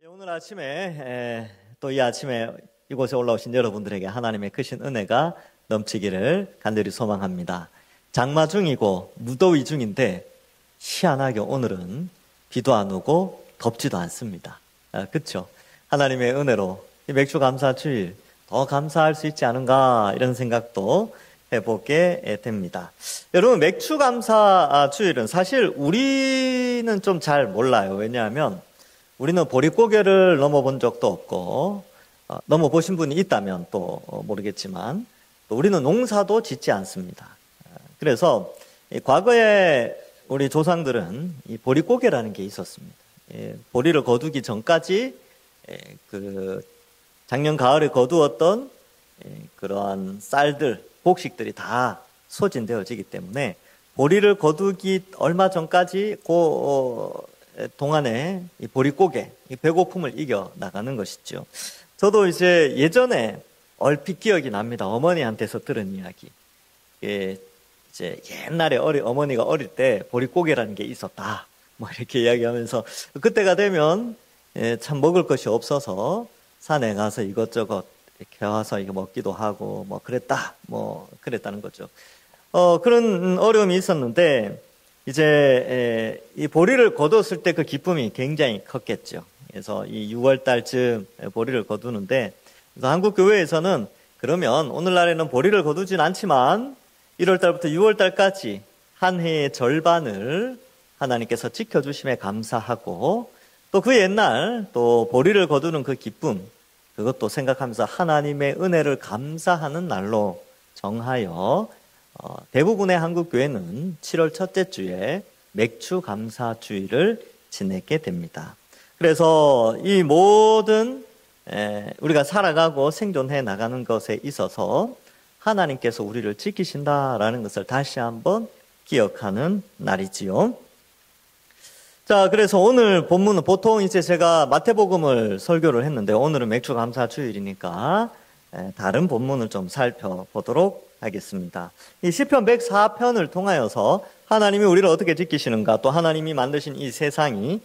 오늘 아침에 또 이 아침에 이곳에 올라오신 여러분들에게 하나님의 크신 은혜가 넘치기를 간절히 소망합니다. 장마 중이고 무더위 중인데 희한하게 오늘은 비도 안 오고 덥지도 않습니다. 그렇죠? 하나님의 은혜로 이 맥주 감사 주일 더 감사할 수 있지 않은가 이런 생각도 해보게 됩니다. 여러분, 맥주 감사 주일은 사실 우리는 좀 잘 몰라요. 왜냐하면 우리는 보릿고개를 넘어본 적도 없고 넘어보신 분이 있다면 또 모르겠지만 또 우리는 농사도 짓지 않습니다. 그래서 과거에 우리 조상들은 이 보릿고개라는 게 있었습니다. 보리를 거두기 전까지 그 작년 가을에 거두었던 그러한 쌀들, 곡식들이 다 소진되어지기 때문에 보리를 거두기 얼마 전까지 동안에 이 보릿고개, 이 배고픔을 이겨 나가는 것이죠. 저도 이제 예전에 얼핏 기억이 납니다. 어머니한테서 들은 이야기. 이제 옛날에 어머니가 어릴 때 보릿고개라는 게 있었다. 뭐 이렇게 이야기하면서 그때가 되면 참 먹을 것이 없어서 산에 가서 이것저것 이렇게 와서 이거 먹기도 하고 뭐 그랬다는 거죠. 그런 어려움이 있었는데 이제 이 보리를 거두었을 때 그 기쁨이 굉장히 컸겠죠. 그래서 이 6월 달쯤 보리를 거두는데 그래서 한국 교회에서는 그러면 오늘날에는 보리를 거두진 않지만 1월 달부터 6월 달까지 한 해의 절반을 하나님께서 지켜주심에 감사하고 또 그 옛날 또 보리를 거두는 그 기쁨 그것도 생각하면서 하나님의 은혜를 감사하는 날로 정하여 대부분의 한국 교회는 7월 첫째 주에 맥주 감사 주일을 지내게 됩니다. 그래서 이 모든 우리가 살아가고 생존해 나가는 것에 있어서 하나님께서 우리를 지키신다라는 것을 다시 한번 기억하는 날이지요. 자, 그래서 오늘 본문은 보통 이제 제가 마태복음을 설교를 했는데 오늘은 맥주 감사 주일이니까 다른 본문을 좀 살펴보도록 하겠습니다. 이 시편 104편을 통하여서 하나님이 우리를 어떻게 지키시는가, 또 하나님이 만드신 이 세상이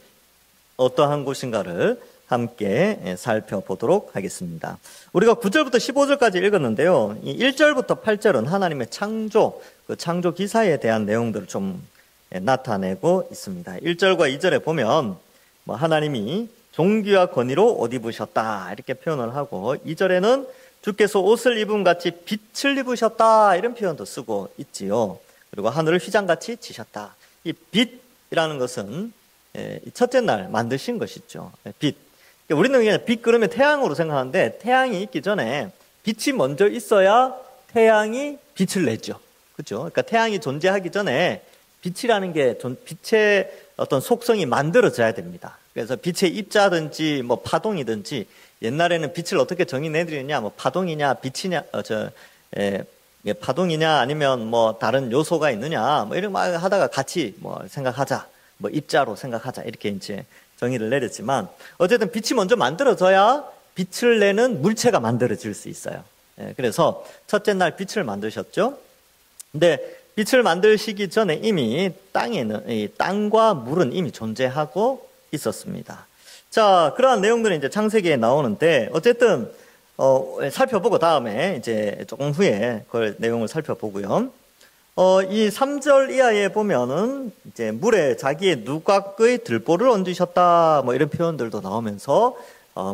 어떠한 곳인가를 함께 살펴보도록 하겠습니다. 우리가 9절부터 15절까지 읽었는데요. 이 1절부터 8절은 하나님의 창조, 그 창조 기사에 대한 내용들을 좀 나타내고 있습니다. 1절과 2절에 보면 하나님이 종기와 권위로 옷 입으셨다 이렇게 표현을 하고 2절에는 주께서 옷을 입은 같이 빛을 입으셨다 이런 표현도 쓰고 있지요. 그리고 하늘을 휘장같이 치셨다. 이 빛이라는 것은 첫째 날 만드신 것이죠. 빛. 우리는 그냥 빛 그러면 태양으로 생각하는데 태양이 있기 전에 빛이 먼저 있어야 태양이 빛을 내죠. 그렇죠? 그러니까 태양이 존재하기 전에 빛이라는 게 빛의 어떤 속성이 만들어져야 됩니다. 그래서 빛의 입자든지 파동이든지 옛날에는 빛을 어떻게 정의내드리느냐, 파동이냐, 빛이냐, 파동이냐, 아니면 다른 요소가 있느냐, 이런 말 하다가 같이 생각하자, 입자로 생각하자, 이렇게 이제 정의를 내렸지만, 어쨌든 빛이 먼저 만들어져야 빛을 내는 물체가 만들어질 수 있어요. 그래서 첫째 날 빛을 만드셨죠. 근데 빛을 만드시기 전에 이미 이 땅과 물은 이미 존재하고 있었습니다. 자, 그러한 내용들이 이제 창세기에 나오는데, 어쨌든, 살펴보고 다음에 이제 조금 후에 그 내용을 살펴보고요. 이 3절 이하에 보면은 이제 물에 자기의 누각의 들보를 얹으셨다, 이런 표현들도 나오면서,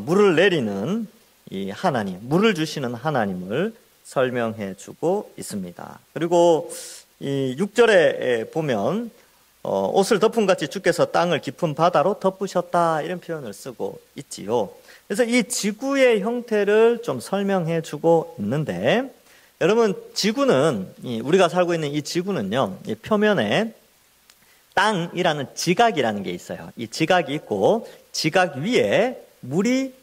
물을 내리는 이 하나님, 물을 주시는 하나님을 설명해 주고 있습니다. 그리고 이 6절에 보면, 옷을 덮음같이 주께서 땅을 깊은 바다로 덮으셨다 이런 표현을 쓰고 있지요. 그래서 이 지구의 형태를 좀 설명해 주고 있는데 여러분 지구는 우리가 살고 있는 이 지구는요. 이 표면에 땅이라는 지각이라는 게 있어요. 이 지각이 있고 지각 위에 물이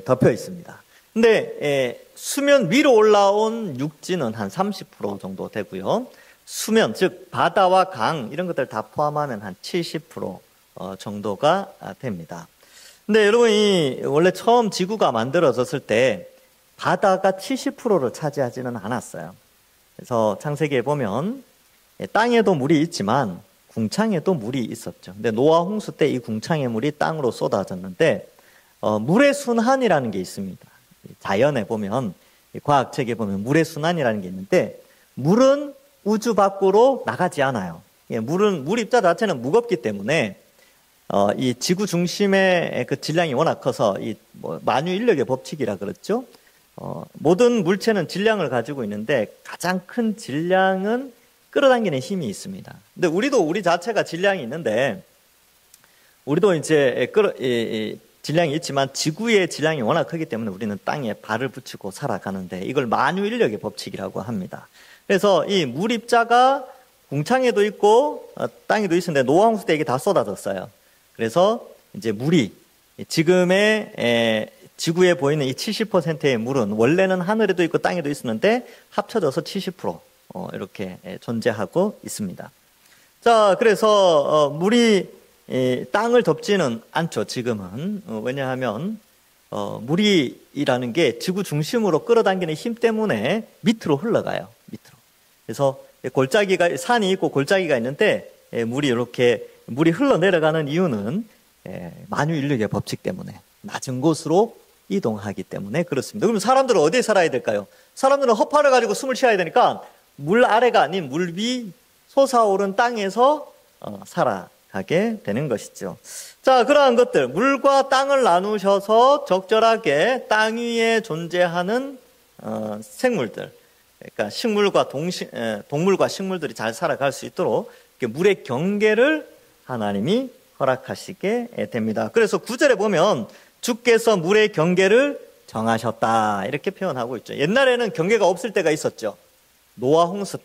덮여 있습니다. 근데 수면 위로 올라온 육지는 한 30% 정도 되고요. 수면, 즉 바다와 강 이런 것들 다 포함하면 한 70% 정도가 됩니다. 근데 여러분 원래 처음 지구가 만들어졌을 때 바다가 70%를 차지하지는 않았어요. 그래서 창세기에 보면 땅에도 물이 있지만 궁창에도 물이 있었죠. 근데 노아 홍수 때 이 궁창의 물이 땅으로 쏟아졌는데 물의 순환이라는 게 있습니다. 자연에 보면, 과학책에 보면 물의 순환이라는 게 있는데 물은 우주 밖으로 나가지 않아요. 물 입자 자체는 무겁기 때문에 이 지구 중심의 그 질량이 워낙 커서 만유 인력의 법칙이라 그랬죠. 모든 물체는 질량을 가지고 있는데 가장 큰 질량은 끌어당기는 힘이 있습니다. 근데 우리 자체가 질량이 있는데 우리도 이제 질량이 있지만 지구의 질량이 워낙 크기 때문에 우리는 땅에 발을 붙이고 살아가는데 이걸 만유 인력의 법칙이라고 합니다. 그래서 이 물 입자가 궁창에도 있고 땅에도 있었는데 노아 홍수 때 이게 다 쏟아졌어요. 그래서 이제 물이 지금의 지구에 보이는 이 70%의 물은 원래는 하늘에도 있고 땅에도 있었는데 합쳐져서 70% 이렇게 존재하고 있습니다. 자, 그래서 물이 땅을 덮지는 않죠, 지금은. 왜냐하면 물이라는 게 지구 중심으로 끌어당기는 힘 때문에 밑으로 흘러가요, 밑으로. 그래서 산이 있고 골짜기가 있는데 물이 흘러내려가는 이유는 만유 인력의 법칙 때문에 낮은 곳으로 이동하기 때문에 그렇습니다. 그럼 사람들은 어디에 살아야 될까요? 사람들은 허파를 가지고 숨을 쉬어야 되니까 물 아래가 아닌 물 위 솟아오른 땅에서 살아가게 되는 것이죠. 자, 그러한 것들, 물과 땅을 나누셔서 적절하게 땅 위에 존재하는 생물들, 그러니까 동물과 식물들이 잘 살아갈 수 있도록 물의 경계를 하나님이 허락하시게 됩니다. 그래서 9절에 보면 주께서 물의 경계를 정하셨다 이렇게 표현하고 있죠. 옛날에는 경계가 없을 때가 있었죠. 노아 홍수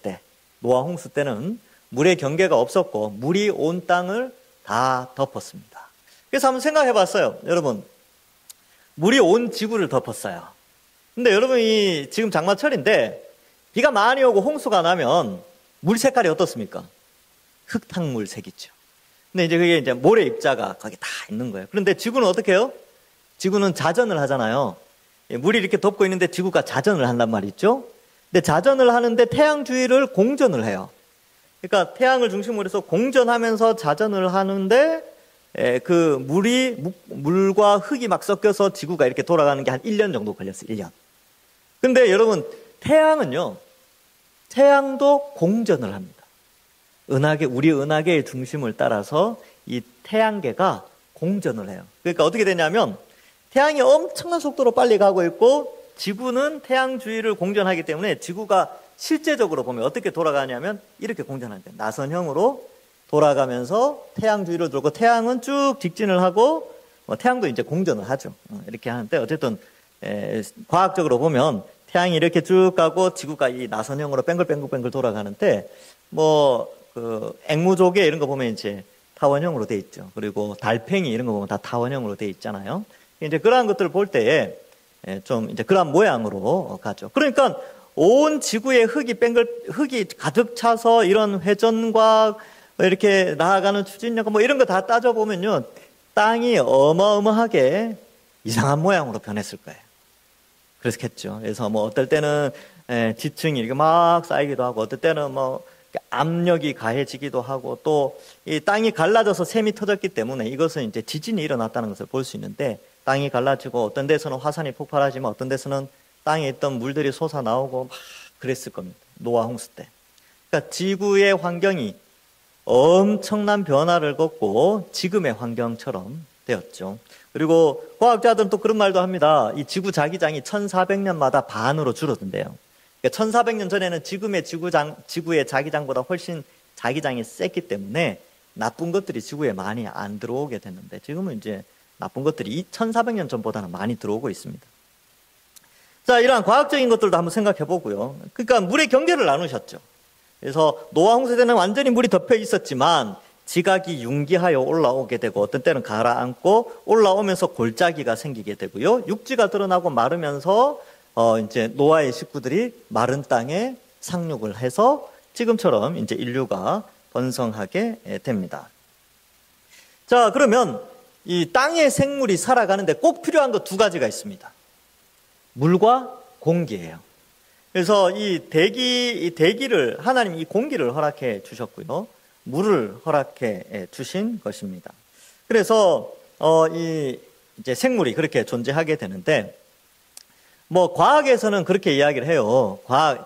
때는 물의 경계가 없었고 물이 온 땅을 다 덮었습니다. 그래서 한번 생각해 봤어요. 여러분, 물이 온 지구를 덮었어요. 근데 여러분이 지금 장마철인데 비가 많이 오고 홍수가 나면 물 색깔이 어떻습니까? 흙탕물 색이죠. 근데 그게 이제 모래 입자가 거기 다 있는 거예요. 그런데 지구는 어떻게 해요? 지구는 자전을 하잖아요. 물이 이렇게 덮고 있는데 지구가 자전을 한단 말이죠. 근데 자전을 하는데 태양 주위를 공전을 해요. 그러니까 태양을 중심으로 해서 공전하면서 자전을 하는데 그 물과 흙이 막 섞여서 지구가 이렇게 돌아가는 게 한 1년 정도 걸렸어요. 1년. 근데 여러분, 태양도 공전을 합니다. 우리 은하계의 중심을 따라서 이 태양계가 공전을 해요. 그러니까 어떻게 되냐면 태양이 엄청난 속도로 빨리 가고 있고 지구는 태양 주위를 공전하기 때문에 지구가 실제적으로 보면 어떻게 돌아가냐면 이렇게 공전하는데 나선형으로 돌아가면서 태양 주위를 돌고 태양은 쭉 직진을 하고 태양도 이제 공전을 하죠. 이렇게 하는데 어쨌든 과학적으로 보면 태양이 이렇게 쭉 가고 지구가 이 나선형으로 뱅글뱅글 돌아가는데 그 앵무조개 이런 거 보면 이제 타원형으로 돼 있죠. 그리고 달팽이 이런 거 보면 다 타원형으로 돼 있잖아요. 이제 그러한 것들을 볼 때에 좀 이제 그러한 모양으로 가죠. 그러니까 온 지구에 흙이 가득 차서 이런 회전과 이렇게 나아가는 추진력 이런 거 다 따져보면요. 땅이 어마어마하게 이상한 모양으로 변했을 거예요. 그렇겠죠. 그래서 어떨 때는 지층이 이렇게 막 쌓이기도 하고 어떨 때는 압력이 가해지기도 하고 또 이 땅이 갈라져서 샘이 터졌기 때문에 이것은 이제 지진이 일어났다는 것을 볼 수 있는데 땅이 갈라지고 어떤 데서는 화산이 폭발하지만 어떤 데서는 땅에 있던 물들이 솟아 나오고 막 그랬을 겁니다. 노아 홍수 때. 그러니까 지구의 환경이 엄청난 변화를 겪고 지금의 환경처럼 되었죠. 그리고 과학자들은 또 그런 말도 합니다. 이 지구 자기장이 1400년마다 반으로 줄어든대요. 그러니까 1400년 전에는 지금의 지구의 자기장보다 훨씬 자기장이 셌기 때문에 나쁜 것들이 지구에 많이 안 들어오게 됐는데 지금은 이제 나쁜 것들이 1400년 전보다는 많이 들어오고 있습니다. 자, 이러한 과학적인 것들도 한번 생각해 보고요. 그러니까 물의 경계를 나누셨죠. 그래서 노아 홍수 때는 완전히 물이 덮여 있었지만 지각이 융기하여 올라오게 되고 어떤 때는 가라앉고 올라오면서 골짜기가 생기게 되고요. 육지가 드러나고 마르면서 이제 노아의 식구들이 마른 땅에 상륙을 해서 지금처럼 이제 인류가 번성하게 됩니다. 자, 그러면 이 땅의 생물이 살아가는데 꼭 필요한 것 두 가지가 있습니다. 물과 공기예요. 그래서 이 대기를 하나님이 이 공기를 허락해 주셨고요. 물을 허락해 주신 것입니다. 그래서 이제 생물이 그렇게 존재하게 되는데, 뭐 과학에서는 그렇게 이야기를 해요.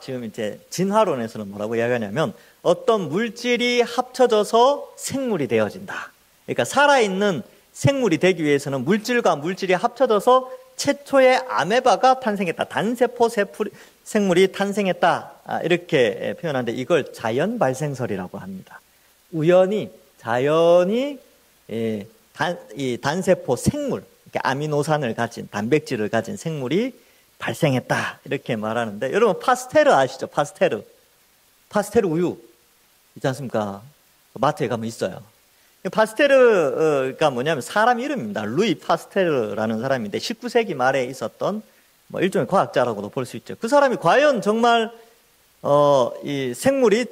지금 이제 진화론에서는 뭐라고 이야기하냐면 어떤 물질이 합쳐져서 생물이 되어진다. 그러니까 살아있는 생물이 되기 위해서는 물질과 물질이 합쳐져서 최초의 아메바가 탄생했다. 단세포 생물이 탄생했다. 이렇게 표현하는데 이걸 자연 발생설이라고 합니다. 우연히 자연히 이 단세포 생물, 아미노산을 가진 단백질을 가진 생물이 발생했다. 이렇게 말하는데, 여러분 파스테르 아시죠? 파스테르 우유 있지 않습니까? 마트에 가면 있어요. 파스테르가 뭐냐면 사람 이름입니다. 루이 파스테르라는 사람인데 19세기 말에 있었던 뭐 일종의 과학자라고도 볼 수 있죠. 그 사람이 과연 정말 이 생물이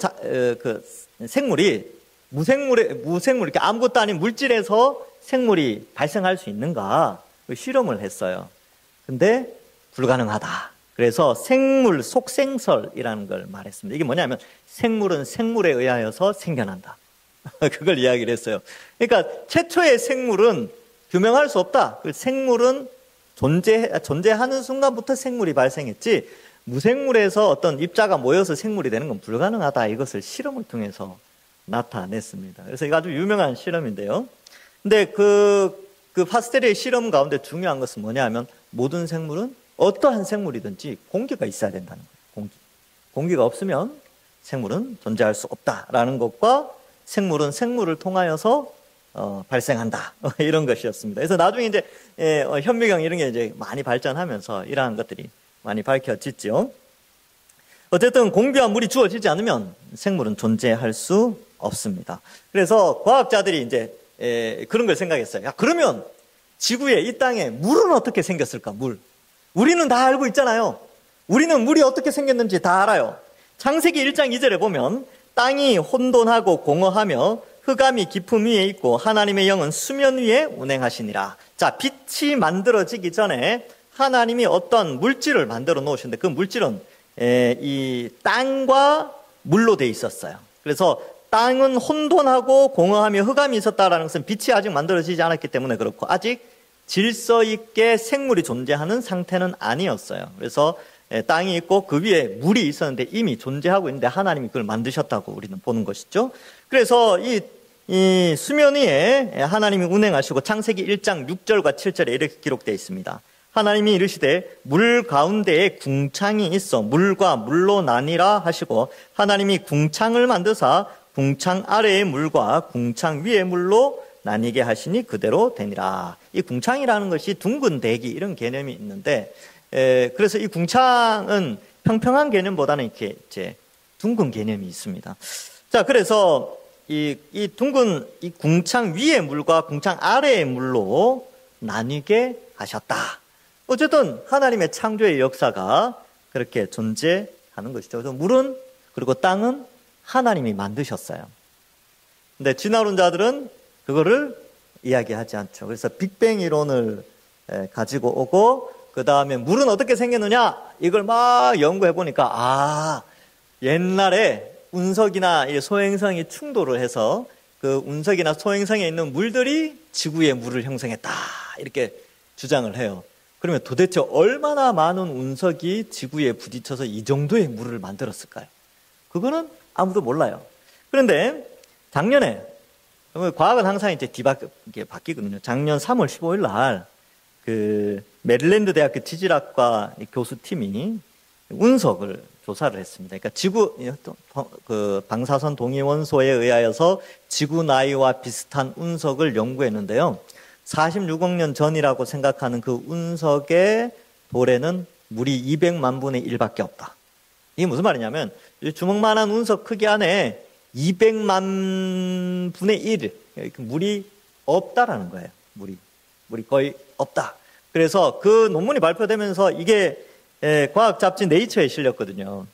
무생물 이렇게 아무것도 아닌 물질에서 생물이 발생할 수 있는가 실험을 했어요. 근데 불가능하다. 그래서 생물 속생설이라는 걸 말했습니다. 이게 뭐냐면 생물은 생물에 의하여서 생겨난다. 그걸 이야기를 했어요. 그러니까 최초의 생물은 규명할 수 없다. 생물은 존재하는 순간부터 생물이 발생했지 무생물에서 어떤 입자가 모여서 생물이 되는 건 불가능하다. 이것을 실험을 통해서 나타냈습니다. 그래서 이거 아주 유명한 실험인데요. 근데 그 파스텔의 실험 가운데 중요한 것은 뭐냐 하면 모든 생물은 어떠한 생물이든지 공기가 있어야 된다는 거예요. 공기가 없으면 생물은 존재할 수 없다라는 것과 생물은 생물을 통하여서 발생한다. 이런 것이었습니다. 그래서 나중에 이제 현미경 이런 게 이제 많이 발전하면서 이러한 것들이 많이 밝혀지죠. 어쨌든 공기와 물이 주어지지 않으면 생물은 존재할 수 없습니다. 그래서 과학자들이 이제 그런 걸 생각했어요. 야, 그러면 지구에 이 땅에 물은 어떻게 생겼을까? 우리는 다 알고 있잖아요. 우리는 물이 어떻게 생겼는지 다 알아요. 창세기 1장 2절에 보면 땅이 혼돈하고 공허하며 흑암이 깊음 위에 있고 하나님의 영은 수면 위에 운행하시니라. 자, 빛이 만들어지기 전에 하나님이 어떤 물질을 만들어 놓으셨는데 그 물질은 이 땅과 물로 돼 있었어요. 그래서 땅은 혼돈하고 공허하며 흑암이 있었다라는 것은 빛이 아직 만들어지지 않았기 때문에 그렇고 아직 질서 있게 생물이 존재하는 상태는 아니었어요. 그래서 땅이 있고 그 위에 물이 있었는데 이미 존재하고 있는데 하나님이 그걸 만드셨다고 우리는 보는 것이죠. 그래서 이 수면 위에 하나님이 운행하시고 창세기 1장 6절과 7절에 이렇게 기록되어 있습니다. 하나님이 이르시되 물 가운데에 궁창이 있어 물과 물로 나뉘라 하시고 하나님이 궁창을 만드사 궁창 아래의 물과 궁창 위의 물로 나뉘게 하시니 그대로 되니라. 이 궁창이라는 것이 둥근 대기 이런 개념이 있는데 그래서 이 궁창은 평평한 개념보다는 이렇게 이제 둥근 개념이 있습니다. 자, 그래서 이 궁창 위의 물과 궁창 아래의 물로 나뉘게 하셨다. 어쨌든 하나님의 창조의 역사가 그렇게 존재하는 것이죠. 그래서 물은 그리고 땅은 하나님이 만드셨어요. 근데 진화론자들은 그거를 이야기하지 않죠. 그래서 빅뱅 이론을 가지고 오고 그 다음에 물은 어떻게 생겼느냐 이걸 막 연구해 보니까 옛날에 운석이나 소행성이 충돌을 해서 그 운석이나 소행성에 있는 물들이 지구의 물을 형성했다 이렇게 주장을 해요. 그러면 도대체 얼마나 많은 운석이 지구에 부딪혀서 이 정도의 물을 만들었을까요? 그거는 아무도 몰라요. 그런데 작년에 과학은 항상 이제 바뀌거든요. 작년 3월 15일 날 그 메릴랜드 대학교 지질학과 교수팀이 운석을 조사를 했습니다. 그러니까 지구 그 방사선 동위원소에 의하여서 지구 나이와 비슷한 운석을 연구했는데요. 46억 년 전이라고 생각하는 그 운석의 돌에는 물이 200만 분의 1밖에 없다. 이게 무슨 말이냐면 주먹만한 운석 크기 안에 200만 분의 1 물이 없다라는 거예요. 물이 거의 없다. 그래서 그 논문이 발표되면서 이게 과학 잡지 네이처에 실렸거든요.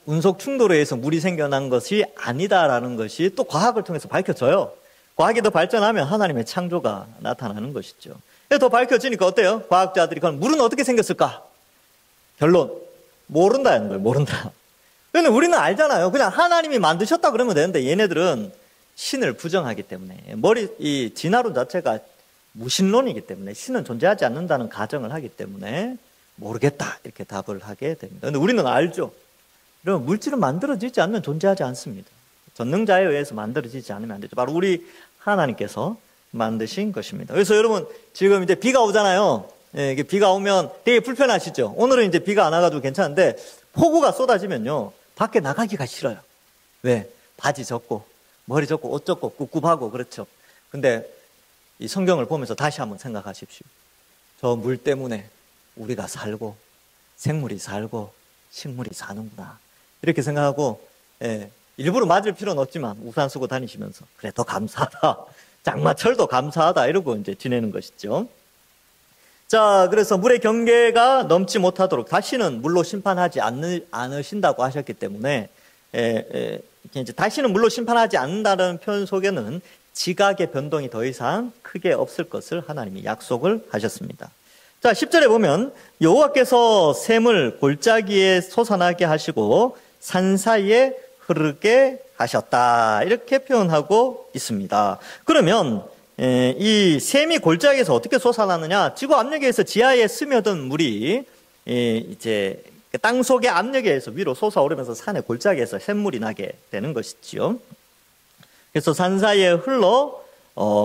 운석 충돌에 의해서 물이 생겨난 것이 아니다라는 것이 또 과학을 통해서 밝혀져요. 과학이 더 발전하면 하나님의 창조가 나타나는 것이죠. 더 밝혀지니까 어때요? 과학자들이 그럼 물은 어떻게 생겼을까? 결론 모른다는 거예요. 모른다. 그런데 우리는 알잖아요. 그냥 하나님이 만드셨다 그러면 되는데 얘네들은 신을 부정하기 때문에 이 진화론 자체가 무신론이기 때문에 신은 존재하지 않는다는 가정을 하기 때문에 모르겠다 이렇게 답을 하게 됩니다. 그런데 우리는 알죠. 여러분 물질은 만들어지지 않으면 존재하지 않습니다. 전능자에 의해서 만들어지지 않으면 안 되죠. 바로 우리 하나님께서 만드신 것입니다. 그래서 여러분 지금 이제 비가 오잖아요. 예, 이게 비가 오면 되게 불편하시죠. 오늘은 이제 비가 안 와가지고 괜찮은데 폭우가 쏟아지면요 밖에 나가기가 싫어요. 왜? 바지 젖고 머리 젖고 옷 젖고 꿉꿉하고 그렇죠. 근데 이 성경을 보면서 다시 한번 생각하십시오. 저 물 때문에 우리가 살고 생물이 살고 식물이 사는구나 이렇게 생각하고 일부러 맞을 필요는 없지만 우산 쓰고 다니시면서 그래 더 감사하다 장마철도 감사하다 이러고 이제 지내는 것이죠. 자, 그래서 물의 경계가 넘지 못하도록 다시는 물로 심판하지 않으신다고 하셨기 때문에 이제 다시는 물로 심판하지 않는다는 표현 속에는 지각의 변동이 더 이상 크게 없을 것을 하나님이 약속을 하셨습니다. 자, 10절에 보면 여호와께서 샘을 골짜기에 솟아나게 하시고 산 사이에 흐르게 하셨다 이렇게 표현하고 있습니다. 그러면 이 샘이 골짜기에서 어떻게 솟아나느냐? 지구 압력에 의해서 지하에 스며든 물이 이제 땅 속의 압력에 의해서 위로 솟아오르면서 산의 골짜기에서 샘물이 나게 되는 것이지요. 그래서 산 사이에 흘러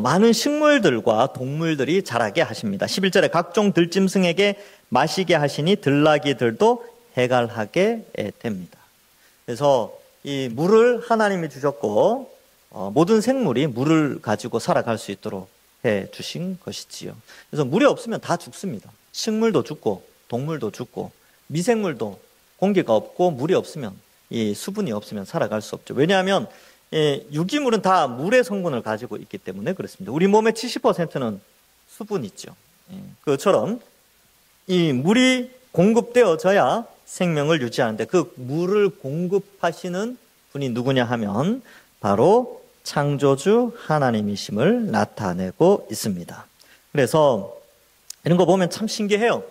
많은 식물들과 동물들이 자라게 하십니다. 11절에 각종 들짐승에게 마시게 하시니 들나귀들도 해갈하게 됩니다. 그래서 이 물을 하나님이 주셨고 모든 생물이 물을 가지고 살아갈 수 있도록 해 주신 것이지요. 그래서 물이 없으면 다 죽습니다. 식물도 죽고 동물도 죽고 미생물도 공기가 없고 물이 없으면 이 수분이 없으면 살아갈 수 없죠. 왜냐하면 유기물은 다 물의 성분을 가지고 있기 때문에 그렇습니다. 우리 몸의 70%는 수분이죠. 그것처럼 이 물이 공급되어져야 생명을 유지하는데 그 물을 공급하시는 분이 누구냐 하면 바로 창조주 하나님이심을 나타내고 있습니다. 그래서 이런 거 보면 참 신기해요.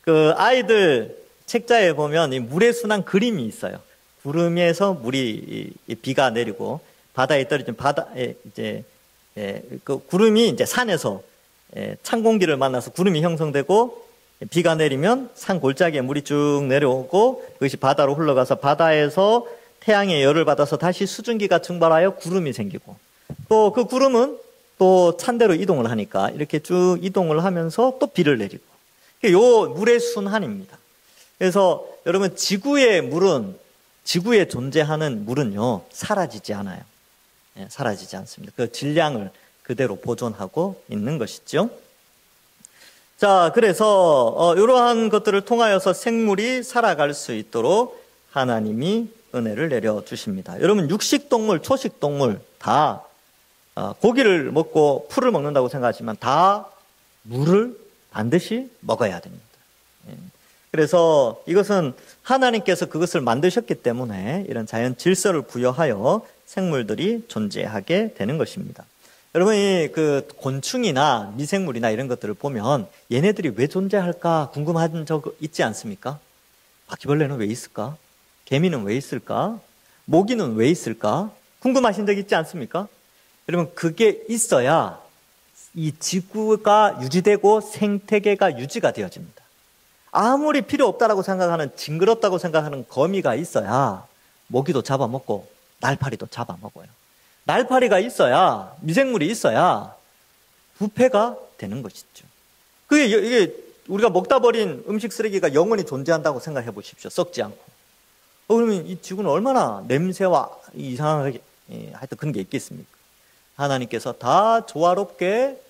그 아이들 책자에 보면 이 물에 순한 그림이 있어요. 구름에서 물이 비가 내리고 바다에 떨어진 바다에 이제 그 구름이 이제 산에서 찬 공기를 만나서 구름이 형성되고 비가 내리면 산 골짜기에 물이 쭉 내려오고 그것이 바다로 흘러가서 바다에서 태양의 열을 받아서 다시 수증기가 증발하여 구름이 생기고 또 그 구름은 또 찬대로 이동을 하니까 이렇게 쭉 이동을 하면서 또 비를 내리고 요 물의 순환입니다. 그래서 여러분 지구에 존재하는 물은요 사라지지 않아요. 사라지지 않습니다. 그 질량을 그대로 보존하고 있는 것이죠. 자, 그래서 이러한 것들을 통하여서 생물이 살아갈 수 있도록 하나님이 은혜를 내려주십니다. 여러분 육식동물, 초식동물 다 고기를 먹고 풀을 먹는다고 생각하지만 다 물을 반드시 먹어야 됩니다. 그래서 이것은 하나님께서 그것을 만드셨기 때문에 이런 자연 질서를 부여하여 생물들이 존재하게 되는 것입니다. 여러분이 그 곤충이나 미생물이나 이런 것들을 보면 얘네들이 왜 존재할까 궁금한 적 있지 않습니까? 바퀴벌레는 왜 있을까? 개미는 왜 있을까? 모기는 왜 있을까? 궁금하신 적 있지 않습니까? 여러분 그게 있어야 이 지구가 유지되고 생태계가 유지가 되어집니다. 아무리 필요 없다라고 생각하는 징그럽다고 생각하는 거미가 있어야 모기도 잡아먹고 날파리도 잡아먹어요. 날파리가 있어야 미생물이 있어야 부패가 되는 것이죠. 이게 우리가 먹다 버린 음식 쓰레기가 영원히 존재한다고 생각해 보십시오. 썩지 않고. 그러면 이 지구는 얼마나 냄새와 이상하게 하여튼 그런 게 있겠습니까? 하나님께서 다 조화롭게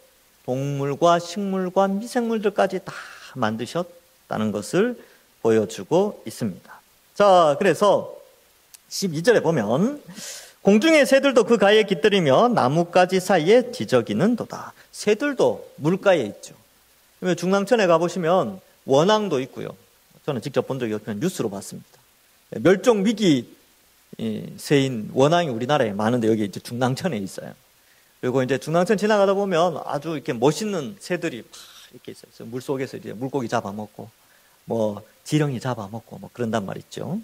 동물과 식물과 미생물들까지 다 만드셨다는 것을 보여주고 있습니다. 자, 그래서 12절에 보면 공중의 새들도 그 가에 깃들이며 나뭇가지 사이에 뒤적이는도다. 새들도 물가에 있죠. 중랑천에 가보시면 원앙도 있고요. 저는 직접 본 적이 없지만 뉴스로 봤습니다. 멸종 위기 새인 원앙이 우리나라에 많은데 여기 이제 중랑천에 있어요. 그리고 이제 중랑천 지나가다 보면 아주 이렇게 멋있는 새들이 막 이렇게 있어요. 물 속에서 이제 물고기 잡아먹고 뭐 지렁이 잡아먹고 뭐 그런단 말이죠.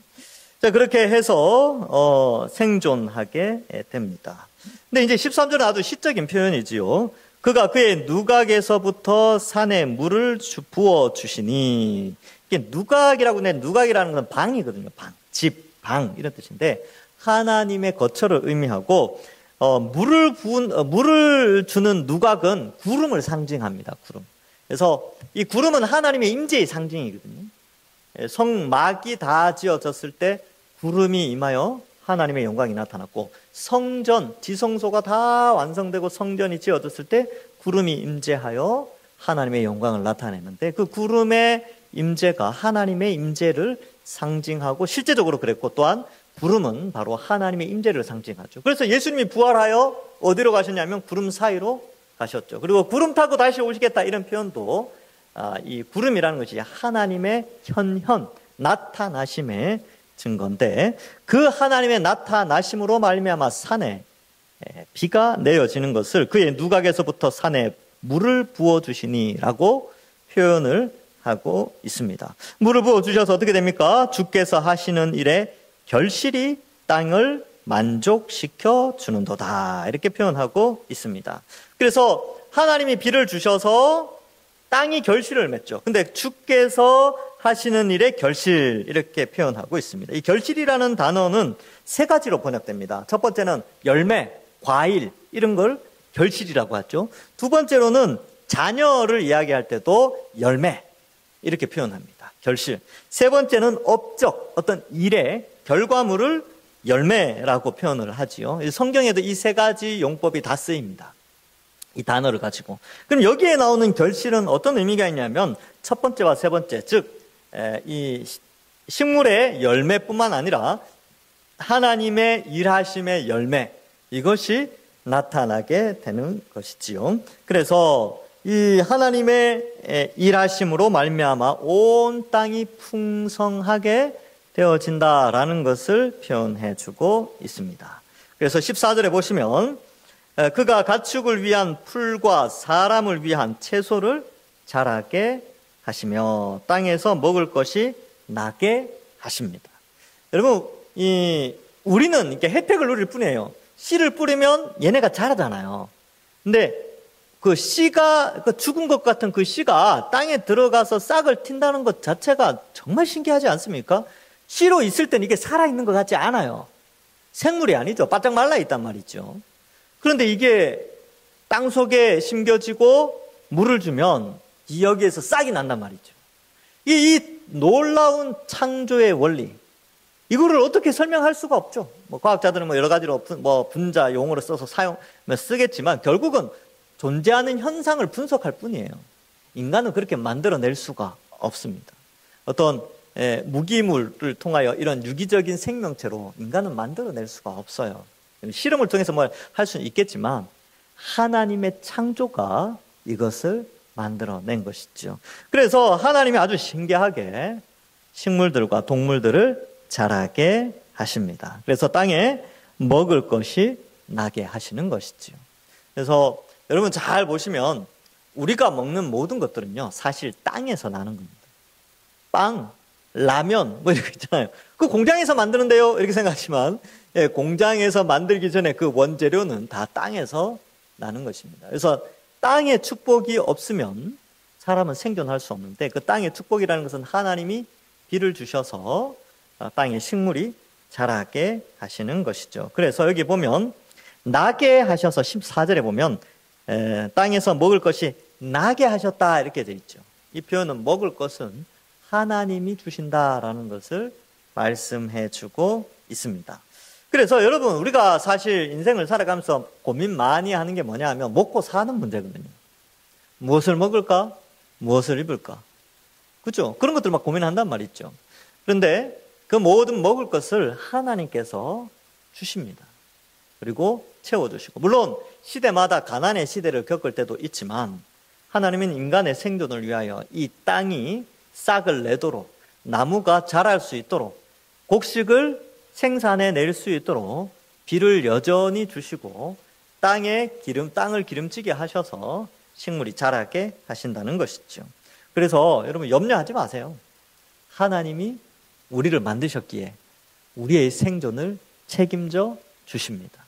자, 그렇게 해서 생존하게 됩니다. 근데 이제 13절은 아주 시적인 표현이지요. 그가 그의 누각에서부터 산에 물을 부어 주시니. 이게 누각이라고 하는데, 누각이라는 건 방이거든요. 방, 집, 방 이런 뜻인데 하나님의 거처를 의미하고 물을 주는 누각은 구름을 상징합니다. 구름. 그래서 이 구름은 하나님의 임재의 상징이거든요. 성막이 다 지어졌을 때 구름이 임하여 하나님의 영광이 나타났고, 성전, 지성소가 다 완성되고 성전이 지어졌을 때 구름이 임재하여 하나님의 영광을 나타내는데, 그 구름의 임재가 하나님의 임재를 상징하고 실제적으로 그랬고, 또한 구름은 바로 하나님의 임재를 상징하죠. 그래서 예수님이 부활하여 어디로 가셨냐면 구름 사이로 가셨죠. 그리고 구름 타고 다시 오시겠다 이런 표현도 이 구름이라는 것이 하나님의 현현 나타나심의 증거인데, 그 하나님의 나타나심으로 말미암아 산에 비가 내려지는 것을 그의 누각에서부터 산에 물을 부어주시니라고 표현을 하고 있습니다. 물을 부어주셔서 어떻게 됩니까? 주께서 하시는 일에 결실이 땅을 만족시켜 주는도다, 이렇게 표현하고 있습니다. 그래서 하나님이 비를 주셔서 땅이 결실을 맺죠. 근데 주께서 하시는 일의 결실, 이렇게 표현하고 있습니다. 이 결실이라는 단어는 세 가지로 번역됩니다. 첫 번째는 열매, 과일 이런 걸 결실이라고 하죠. 두 번째로는 자녀를 이야기할 때도 열매 이렇게 표현합니다. 결실. 세 번째는 업적, 어떤 일의 결과물을 열매라고 표현을 하지요. 성경에도 이 세 가지 용법이 다 쓰입니다. 이 단어를 가지고. 그럼 여기에 나오는 결실은 어떤 의미가 있냐면 첫 번째와 세 번째, 즉 이 식물의 열매뿐만 아니라 하나님의 일하심의 열매, 이것이 나타나게 되는 것이지요. 그래서 이 하나님의 일하심으로 말미암아 온 땅이 풍성하게 되어진다라는 것을 표현해주고 있습니다. 그래서 14절에 보시면 그가 가축을 위한 풀과 사람을 위한 채소를 자라게 하시며 땅에서 먹을 것이 나게 하십니다. 여러분, 우리는 이렇게 혜택을 누릴 뿐이에요. 씨를 뿌리면 얘네가 자라잖아요. 근데 그 씨가, 그 죽은 것 같은 그 씨가 땅에 들어가서 싹을 튄다는 것 자체가 정말 신기하지 않습니까? 씨로 있을 땐 이게 살아있는 것 같지 않아요. 생물이 아니죠. 바짝 말라있단 말이죠. 그런데 이게 땅 속에 심겨지고 물을 주면 여기에서 싹이 난단 말이죠. 이 놀라운 창조의 원리, 이거를 어떻게 설명할 수가 없죠. 과학자들은 여러 가지로 분자 용어를 써서 쓰겠지만 결국은 존재하는 현상을 분석할 뿐이에요. 인간은 그렇게 만들어낼 수가 없습니다. 어떤 무기물을 통하여 이런 유기적인 생명체로 인간은 만들어낼 수가 없어요. 실험을 통해서 할 수는 있겠지만 하나님의 창조가 이것을 만들어낸 것이죠. 그래서 하나님이 아주 신기하게 식물들과 동물들을 자라게 하십니다. 그래서 땅에 먹을 것이 나게 하시는 것이죠. 그래서 여러분 잘 보시면 우리가 먹는 모든 것들은요, 사실 땅에서 나는 겁니다. 빵, 라면 이렇게 있잖아요. 그 공장에서 만드는데요, 이렇게 생각하지만 공장에서 만들기 전에 그 원재료는 다 땅에서 나는 것입니다. 그래서 땅의 축복이 없으면 사람은 생존할 수 없는데, 그 땅의 축복이라는 것은 하나님이 비를 주셔서 땅의 식물이 자라게 하시는 것이죠. 그래서 여기 보면 나게 하셔서 14절에 보면 땅에서 먹을 것이 나게 하셨다 이렇게 되어 있죠. 이 표현은 먹을 것은 하나님이 주신다라는 것을 말씀해 주고 있습니다. 그래서 여러분, 우리가 사실 인생을 살아가면서 고민 많이 하는 게 뭐냐 하면 먹고 사는 문제거든요. 무엇을 먹을까? 무엇을 입을까? 그렇죠? 그런 것들 막 고민한단 말이죠. 그런데 그 모든 먹을 것을 하나님께서 주십니다. 그리고 채워주시고, 물론 시대마다 가난의 시대를 겪을 때도 있지만 하나님은 인간의 생존을 위하여 이 땅이 싹을 내도록, 나무가 자랄 수 있도록, 곡식을 생산해낼 수 있도록 비를 여전히 주시고 땅을 기름지게 하셔서 식물이 자라게 하신다는 것이죠. 그래서 여러분 염려하지 마세요. 하나님이 우리를 만드셨기에 우리의 생존을 책임져 주십니다.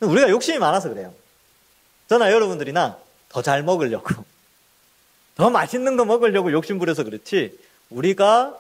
우리가 욕심이 많아서 그래요. 저나 여러분들이나 더 잘 먹으려고, 더 맛있는 거 먹으려고 욕심 부려서 그렇지, 우리가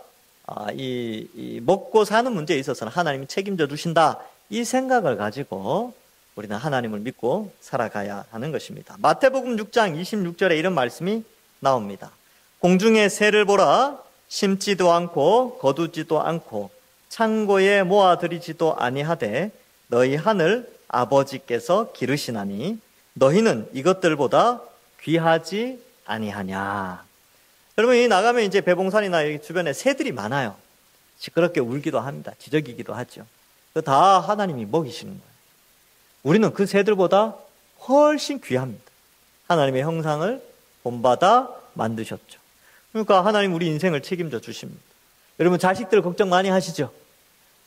이 먹고 사는 문제에 있어서는 하나님이 책임져 주신다, 이 생각을 가지고 우리는 하나님을 믿고 살아가야 하는 것입니다. 마태복음 6장 26절에 이런 말씀이 나옵니다. 공중의 새를 보라. 심지도 않고 거두지도 않고 창고에 모아들이지도 아니하되 너희 하늘 아버지께서 기르시나니 너희는 이것들보다 귀하지 아니하냐. 여러분, 이 나가면 이제 배봉산이나 여기 주변에 새들이 많아요. 시끄럽게 울기도 합니다. 지저귀기도 하죠. 그 다 하나님이 먹이시는 거예요. 우리는 그 새들보다 훨씬 귀합니다. 하나님의 형상을 본받아 만드셨죠. 그러니까 하나님 우리 인생을 책임져 주십니다. 여러분, 자식들 걱정 많이 하시죠?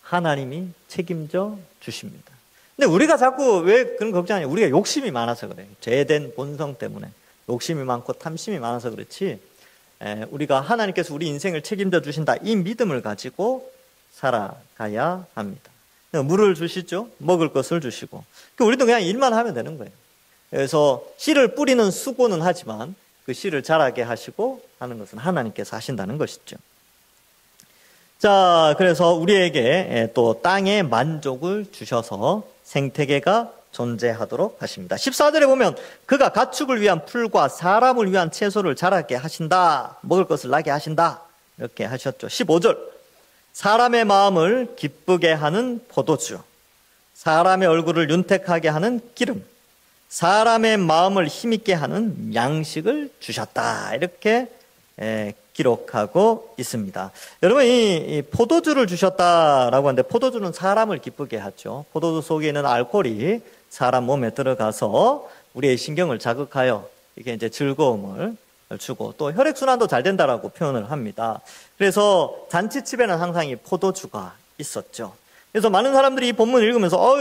하나님이 책임져 주십니다. 근데 우리가 자꾸 왜 그런 걱정하냐? 우리가 욕심이 많아서 그래요. 죄된 본성 때문에 욕심이 많고 탐심이 많아서 그렇지, 우리가 하나님께서 우리 인생을 책임져 주신다, 이 믿음을 가지고 살아가야 합니다. 물을 주시죠. 먹을 것을 주시고, 우리도 그냥 일만 하면 되는 거예요. 그래서 씨를 뿌리는 수고는 하지만 그 씨를 자라게 하시고 하는 것은 하나님께서 하신다는 것이죠. 자, 그래서 우리에게 또 땅의 만족을 주셔서 생태계가 존재하도록 하십니다. 14절에 보면 그가 가축을 위한 풀과 사람을 위한 채소를 자라게 하신다, 먹을 것을 나게 하신다, 이렇게 하셨죠. 15절, 사람의 마음을 기쁘게 하는 포도주, 사람의 얼굴을 윤택하게 하는 기름, 사람의 마음을 힘있게 하는 양식을 주셨다, 이렇게 기록하고 있습니다. 여러분, 이 포도주를 주셨다라고 하는데, 포도주는 사람을 기쁘게 하죠. 포도주 속에 있는 알코올이 사람 몸에 들어가서 우리의 신경을 자극하여 이게 이제 즐거움을 주고, 또 혈액순환도 잘 된다라고 표현을 합니다. 그래서 잔치집에는 항상 이 포도주가 있었죠. 그래서 많은 사람들이 이 본문을 읽으면서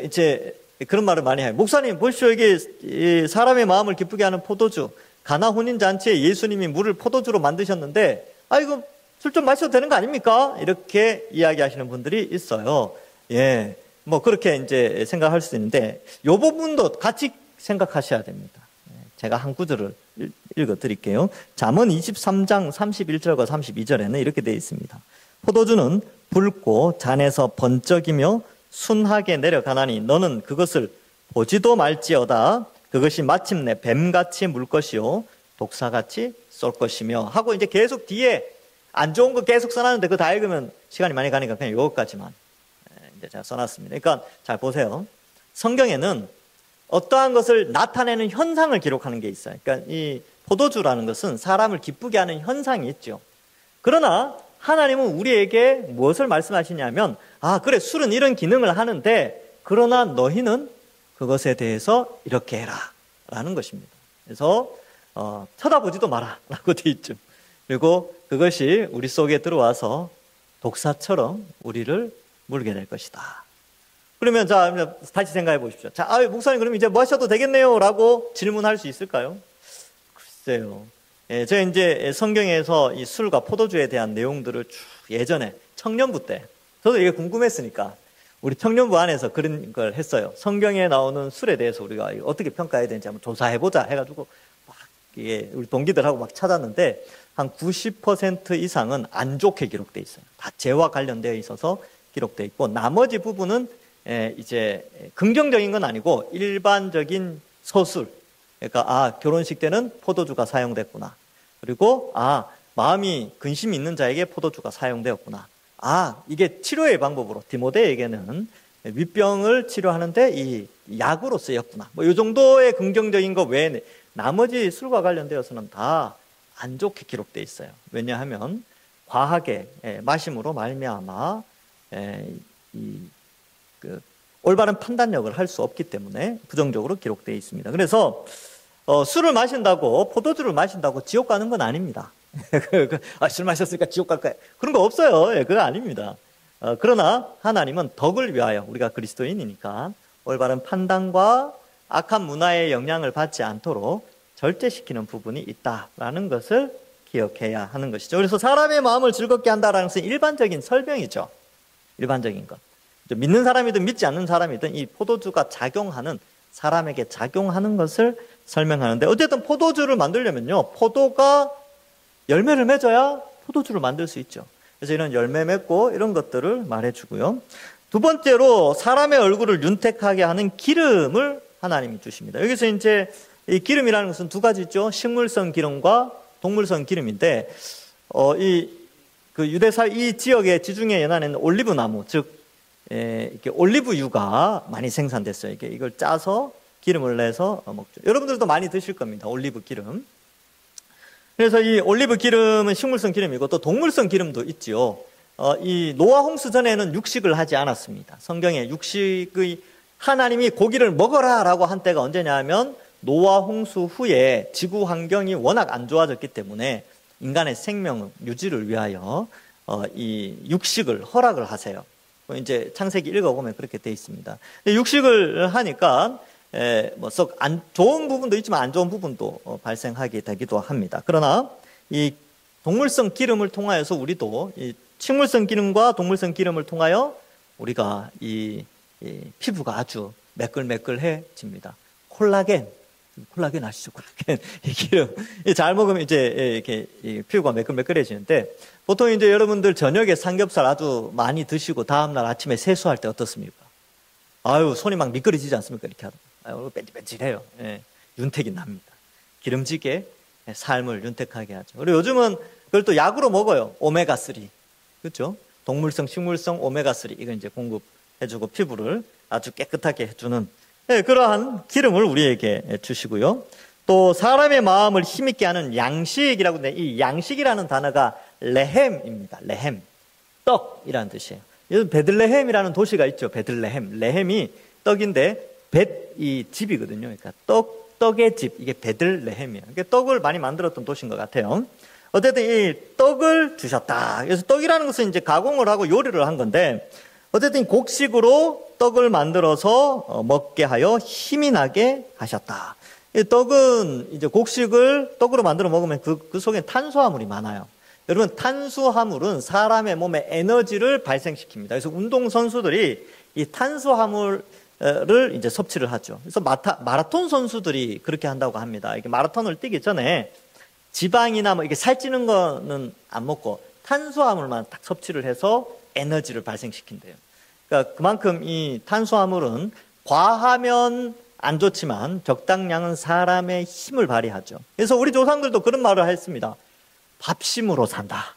이제 그런 말을 많이 해요. 목사님, 보십시오, 이게 사람의 마음을 기쁘게 하는 포도주, 가나 혼인 잔치에 예수님이 물을 포도주로 만드셨는데, 이거 술 좀 마셔도 되는 거 아닙니까? 이렇게 이야기하시는 분들이 있어요. 예, 뭐 그렇게 이제 생각할 수 있는데, 이 부분도 같이 생각하셔야 됩니다. 제가 한 구절을 읽어 드릴게요. 잠언 23장 31절과 32절에는 이렇게 되어 있습니다. 포도주는 붉고 잔에서 번쩍이며 순하게 내려가나니 너는 그것을 보지도 말지어다. 그것이 마침내 뱀같이 물 것이요 독사같이 쏠 것이며, 하고 이제 계속 뒤에 안 좋은 거 계속 써놨는데 그거 다 읽으면 시간이 많이 가니까 그냥 요것까지만 이제 제가 써놨습니다. 그러니까 잘 보세요. 성경에는 어떠한 것을 나타내는 현상을 기록하는 게 있어요. 그러니까 이 포도주라는 것은 사람을 기쁘게 하는 현상이 있죠. 그러나 하나님은 우리에게 무엇을 말씀하시냐면, 그래, 술은 이런 기능을 하는데 그러나 너희는 그것에 대해서 이렇게 해라 라는 것입니다. 그래서 쳐다보지도 마라 라고 되어 있죠. 그리고 그것이 우리 속에 들어와서 독사처럼 우리를 물게 될 것이다. 그러면 자, 다시 생각해 보십시오. 자, 목사님, 그럼 이제 마셔도 되겠네요 라고 질문할 수 있을까요? 글쎄요. 제가 이제 성경에서 이 술과 포도주에 대한 내용들을 쭉 예전에 청년부 때, 저도 이게 궁금했으니까 우리 청년부 안에서 그런 걸 했어요. 성경에 나오는 술에 대해서 우리가 어떻게 평가해야 되는지 한번 조사해보자 해가지고 막 이게 우리 동기들하고 막 찾았는데, 한 90% 이상은 안 좋게 기록되어 있어요. 다 죄와 관련되어 있어서 기록되어 있고, 나머지 부분은 이제 긍정적인 건 아니고 일반적인 서술. 그러니까 결혼식 때는 포도주가 사용됐구나. 그리고 마음이 근심이 있는 자에게 포도주가 사용되었구나. 이게 치료의 방법으로 디모데에게는 윗병을 치료하는데 이 약으로 쓰였구나. 뭐 이 정도의 긍정적인 거 외에 나머지 술과 관련되어서는 다 안 좋게 기록되어 있어요. 왜냐하면 과하게 마심으로 말미암아 올바른 판단력을 할 수 없기 때문에 부정적으로 기록되어 있습니다. 그래서 술을 마신다고, 포도주를 마신다고 지옥 가는 건 아닙니다. 술 마셨으니까 지옥 갈 거야, 그런 거 없어요. 그거 아닙니다. 그러나 하나님은 덕을 위하여, 우리가 그리스도인이니까 올바른 판단과 악한 문화의 영향을 받지 않도록 절제시키는 부분이 있다라는 것을 기억해야 하는 것이죠. 그래서 사람의 마음을 즐겁게 한다라는 것은 일반적인 설명이죠. 일반적인 것. 믿는 사람이든 믿지 않는 사람이든 이 포도주가 작용하는, 사람에게 작용하는 것을 설명하는데, 어쨌든 포도주를 만들려면요, 포도가 열매를 맺어야 포도주를 만들 수 있죠. 그래서 이런 열매 맺고 이런 것들을 말해주고요. 두 번째로 사람의 얼굴을 윤택하게 하는 기름을 하나님이 주십니다. 여기서 이제 이 기름이라는 것은 두 가지죠. 식물성 기름과 동물성 기름인데, 그 유대사 이 지역의 지중해 연안에는 올리브 나무, 즉 이렇게 올리브유가 많이 생산됐어요. 이걸 짜서 기름을 내서 먹죠. 여러분들도 많이 드실 겁니다. 올리브 기름. 그래서 이 올리브 기름은 식물성 기름이고 또 동물성 기름도 있지요. 이 노아 홍수 전에는 육식을 하지 않았습니다. 성경에 육식의 하나님이 고기를 먹어라라고 한 때가 언제냐 하면 노아 홍수 후에 지구 환경이 워낙 안 좋아졌기 때문에 인간의 생명 유지를 위하여 이 육식을 허락을 하세요. 이제 창세기 읽어보면 그렇게 돼 있습니다. 육식을 하니까 뭐 썩 안 좋은 부분도 있지만 안 좋은 부분도 발생하게 되기도 합니다. 그러나 이 동물성 기름을 통하여서 우리도 이 식물성 기름과 동물성 기름을 통하여 우리가 이 피부가 아주 매끌매끌해집니다. 콜라겐 아시죠? 콜라겐 이 기름 잘 먹으면 이제 이렇게 피부가 매끌매끌해지는데, 보통 이제 여러분들 저녁에 삼겹살 아주 많이 드시고 다음날 아침에 세수할 때 어떻습니까? 아유, 손이 막 미끄러지지 않습니까? 이렇게 하다. 아유, 뺀질뺀질해요. 예, 윤택이 납니다. 기름지게 삶을 윤택하게 하죠. 그리고 요즘은 그걸 또 약으로 먹어요. 오메가3. 그렇죠? 동물성, 식물성 오메가3. 이거 이제 공급해주고 피부를 아주 깨끗하게 해주는 그러한 기름을 우리에게 주시고요. 또 사람의 마음을 힘있게 하는 양식이라고 하는데, 이 양식이라는 단어가 레헴입니다. 레헴. 떡이라는 뜻이에요. 여기 베들레헴이라는 도시가 있죠. 베들레헴. 레헴이 떡인데 이 집이거든요. 그러니까 떡의 집. 이게 베들레헴이에요. 그러니까 떡을 많이 만들었던 도시인 것 같아요. 어쨌든 이 떡을 주셨다. 그래서 떡이라는 것은 이제 가공을 하고 요리를 한 건데, 어쨌든 곡식으로 떡을 만들어서 먹게 하여 힘이 나게 하셨다. 이 떡은 이제 곡식을 떡으로 만들어 먹으면 그 속에 탄수화물이 많아요. 여러분, 탄수화물은 사람의 몸에 에너지를 발생시킵니다. 그래서 운동선수들이 이 탄수화물을 이제 섭취를 하죠. 그래서 마라톤 선수들이 그렇게 한다고 합니다. 이게 마라톤을 뛰기 전에 지방이나 뭐 이게 살찌는 거는 안 먹고 탄수화물만 딱 섭취를 해서 에너지를 발생시킨대요. 그러니까 그만큼 이 탄수화물은 과하면 안 좋지만 적당량은 사람의 힘을 발휘하죠. 그래서 우리 조상들도 그런 말을 했습니다. 밥심으로 산다.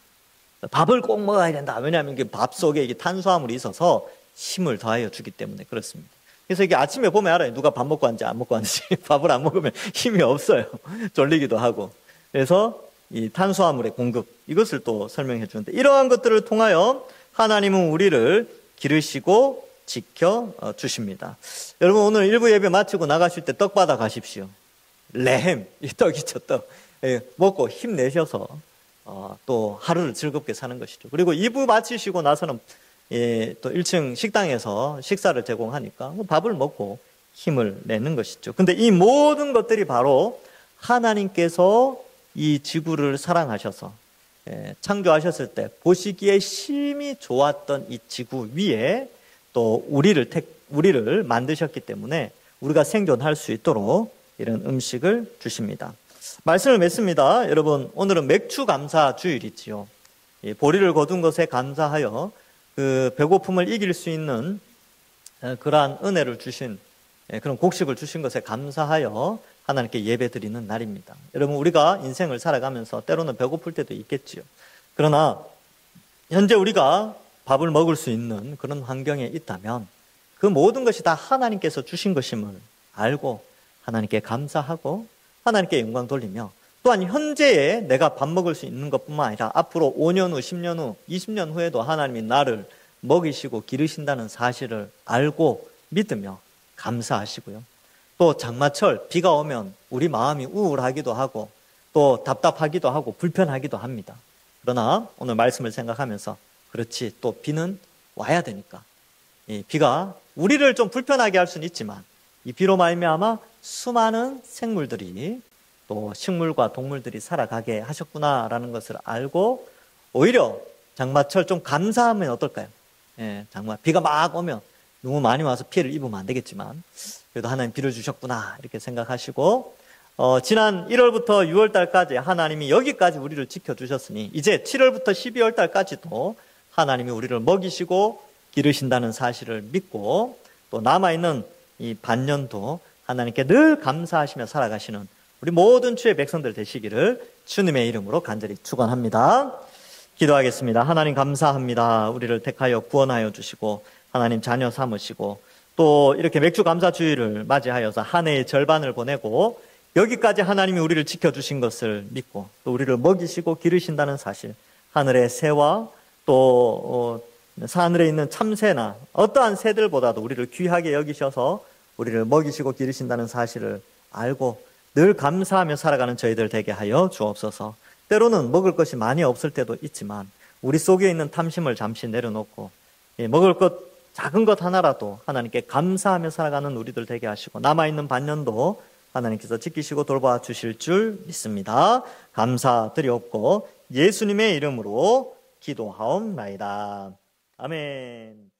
밥을 꼭 먹어야 된다. 왜냐하면 밥 속에 이게 탄수화물이 있어서 힘을 더하여 주기 때문에 그렇습니다. 그래서 이게 아침에 보면 알아요. 누가 밥 먹고 왔는지 안 먹고 왔는지. 밥을 안 먹으면 힘이 없어요. 졸리기도 하고. 그래서 이 탄수화물의 공급, 이것을 또 설명해 주는데, 이러한 것들을 통하여 하나님은 우리를 기르시고 지켜 주십니다. 여러분, 오늘 일부 예배 마치고 나가실 때 떡 받아 가십시오. 레헴, 이 떡이죠, 떡. 먹고 힘내셔서 또 하루를 즐겁게 사는 것이죠. 그리고 2부 마치시고 나서는 또 1층 식당에서 식사를 제공하니까 밥을 먹고 힘을 내는 것이죠. 근데 이 모든 것들이 바로 하나님께서 이 지구를 사랑하셔서 창조하셨을 때 보시기에 심히 좋았던 이 지구 위에 또 우리를 만드셨기 때문에 우리가 생존할 수 있도록 이런 음식을 주십니다. 말씀을 맺습니다. 여러분, 오늘은 맥주 감사 주일이지요. 보리를 거둔 것에 감사하여 그 배고픔을 이길 수 있는 그러한 은혜를 주신, 그런 곡식을 주신 것에 감사하여 하나님께 예배드리는 날입니다. 여러분, 우리가 인생을 살아가면서 때로는 배고플 때도 있겠지요. 그러나 현재 우리가 밥을 먹을 수 있는 그런 환경에 있다면 그 모든 것이 다 하나님께서 주신 것임을 알고 하나님께 감사하고 하나님께 영광 돌리며, 또한 현재에 내가 밥 먹을 수 있는 것뿐만 아니라 앞으로 5년 후, 10년 후, 20년 후에도 하나님이 나를 먹이시고 기르신다는 사실을 알고 믿으며 감사하시고요. 또 장마철 비가 오면 우리 마음이 우울하기도 하고 또 답답하기도 하고 불편하기도 합니다. 그러나 오늘 말씀을 생각하면서, 그렇지, 또 비는 와야 되니까 이 비가 우리를 좀 불편하게 할 수는 있지만 이 비로 말미암아 수많은 생물들이, 또 식물과 동물들이 살아가게 하셨구나라는 것을 알고 오히려 장마철 좀 감사하면 어떨까요? 정말 비가 막 오면 너무 많이 와서 피해를 입으면 안 되겠지만 그래도 하나님 비를 주셨구나 이렇게 생각하시고 지난 1월부터 6월 달까지 하나님이 여기까지 우리를 지켜주셨으니 이제 7월부터 12월 달까지도 하나님이 우리를 먹이시고 기르신다는 사실을 믿고 또 남아있는 이 반년도 하나님께 늘 감사하시며 살아가시는 우리 모든 주의 백성들 되시기를 주님의 이름으로 간절히 축원합니다. 기도하겠습니다. 하나님 감사합니다. 우리를 택하여 구원하여 주시고 하나님 자녀 삼으시고 또 이렇게 맥주 감사 주일을 맞이하여서 한 해의 절반을 보내고 여기까지 하나님이 우리를 지켜주신 것을 믿고 또 우리를 먹이시고 기르신다는 사실, 하늘의 새와 또 하늘에 있는 참새나 어떠한 새들보다도 우리를 귀하게 여기셔서 우리를 먹이시고 기르신다는 사실을 알고 늘 감사하며 살아가는 저희들 되게 하여 주옵소서. 때로는 먹을 것이 많이 없을 때도 있지만 우리 속에 있는 탐심을 잠시 내려놓고 먹을 것 작은 것 하나라도 하나님께 감사하며 살아가는 우리들 되게 하시고 남아있는 반년도 하나님께서 지키시고 돌봐 주실 줄 믿습니다. 감사드리옵고 예수님의 이름으로 기도하옵나이다. 아멘.